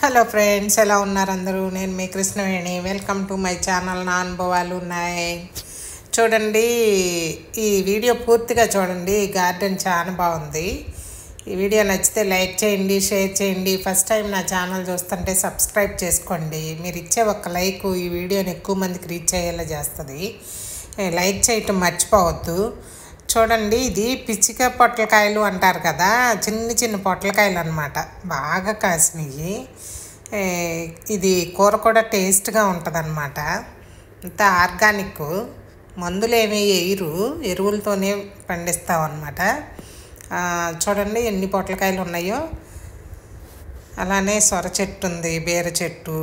Hello friends, ఎలా ఉన్నారు అందరూ? నేను మీ Krishnaveni. Welcome to my channel నా అనుభవాలు ఉన్నాయి. చూడండి, ఈ వీడియో పూర్తిగా చూడండి. ఈ గార్డెన్ చాలా బాగుంది. ఈ వీడియో నచ్చితే లైక్ చేయండి, షేర్ చేయండి. ఫస్ట్ టైం నా ఛానల్ చూస్తుంటే సబ్స్క్రైబ్ చేసుకోండి. మీరు ఇచ్చే ఒక లైక్ ఈ వీడియోని ఎక్కువ మందికి రీచ్ అయ్యేలా చేస్తుంది. లైక్ చేయటం మర్చిపోవద్దు. చూడండి, ఇది పిచ్చిక పొట్లకాయలు అంటారు కదా, చిన్న చిన్న పొట్లకాయలు అన్నమాట. బాగా కాసినవి. ఇది కూర కూడా టేస్ట్గా ఉంటుంది అన్నమాట. అంతా ఆర్గానిక్, మందులు ఏమీ వేయరు, ఎరువులతోనే పండిస్తాం అన్నమాట. చూడండి ఎన్ని పొట్లకాయలు ఉన్నాయో. అలానే సొర చెట్టు ఉంది, బీర చెట్టు.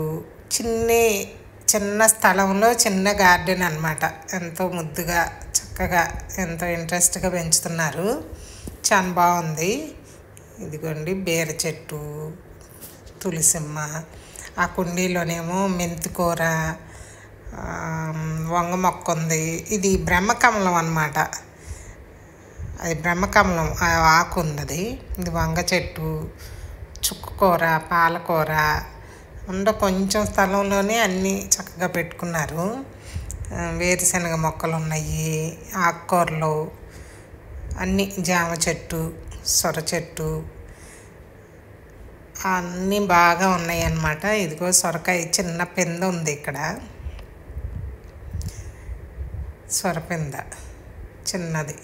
చిన్న స్థలంలో చిన్న గార్డెన్ అన్నమాట. ఎంతో ముద్దుగా చక్కగా ఎంతో ఇంట్రెస్ట్గా పెంచుతున్నారు. చాలా బాగుంది. ఇదిగోండి బీర చెట్టు, తులసిమ్మ. ఆ కుండీలోనేమో మెంతికూర, వంగ మొక్క ఉంది. ఇది బ్రహ్మకమలం అన్నమాట. అది బ్రహ్మకమలం ఆకు ఉంది. ఇది వంగ చెట్టు, చుక్కకూర, పాలకూర. కొంచెం స్థలంలోనే అన్నీ చక్కగా పెట్టుకున్నారు. వేరుశనగ మొక్కలు ఉన్నాయి, ఆకుకూరలు అన్నీ, జామ చెట్టు, సొర చెట్టు అన్నీ బాగా ఉన్నాయి అన్నమాట. ఇదిగో సొరకాయ చిన్న పింద ఉంది ఇక్కడ, సొరపింద చిన్నది.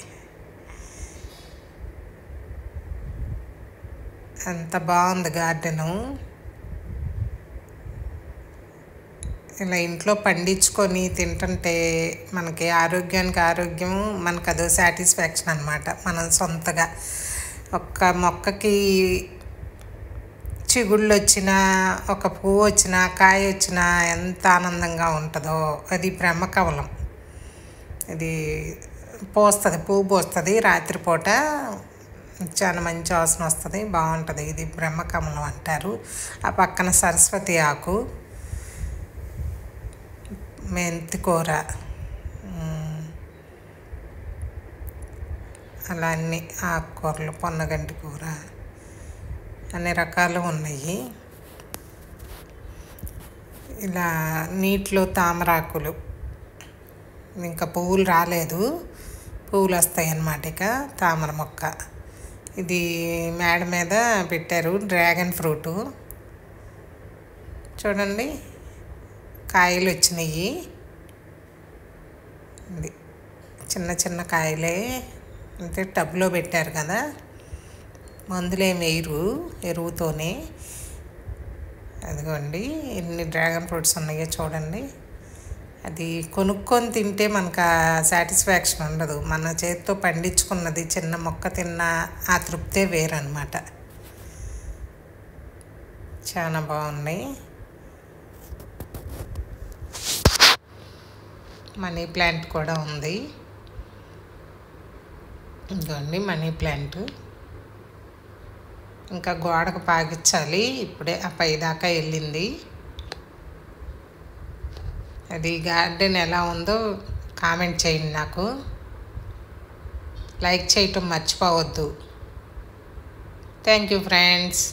ఎంత బాగుంది గార్డెను. ఇలా ఇంట్లో పండించుకొని తింటుంటే మనకి ఆరోగ్యానికి ఆరోగ్యం, మనకు అదో సాటిస్ఫాక్షన్ అన్నమాట. మనం సొంతగా ఒక్క మొక్కకి చిగుళ్ళు వచ్చినా, ఒక పువ్వు వచ్చినా, కాయ వచ్చినా ఎంత ఆనందంగా ఉంటుందో. అది బ్రహ్మకమలం. ఇది పువ్వు పోస్తుంది రాత్రిపూట. చాలా మంచి వాసన వస్తుంది, బాగుంటుంది. ఇది బ్రహ్మకమలం అంటారు. ఆ పక్కన సరస్వతి ఆకు, మెంతికూర, అలా అన్ని ఆకుకూరలు, పొన్నగంటి కూర, అన్ని రకాలు ఉన్నాయి. ఇలా నీటిలో తామరాకులు, ఇంకా పువ్వులు రాలేదు, పువ్వులు వస్తాయి అన్నమాట. ఇక తామర మొక్క. ఇది మేడ మీద పెట్టారు, డ్రాగన్ ఫ్రూటు. చూడండి కాయలు వచ్చినాయి. ఇది చిన్న చిన్న కాయలే, అంటే టబ్లో పెట్టారు కదా, మందులేమి వేయరు, ఎరువుతోనే. అదిగోండి ఎన్ని డ్రాగన్ ఫ్రూట్స్ ఉన్నాయో చూడండి. అది కొనుక్కొని తింటే మనకు ఆ సాటిస్ఫాక్షన్ ఉండదు. మన చేతితో పండించుకున్నది చిన్న మొక్క తిన్న ఆ తృప్తే వేరన్నమాట. చాలా బాగున్నాయి. మనీ ప్లాంట్ కూడా ఉంది. ఇదిగోండి మనీ ప్లాంట్. ఇంకా గోడకు పాగించాలి, ఇప్పుడే ఆ పైదాకా వెళ్ళింది. అది గార్డెన్ ఎలా ఉందో కామెంట్ చేయండి నాకు. లైక్ చేయటం మర్చిపోవద్దు. Thank you friends.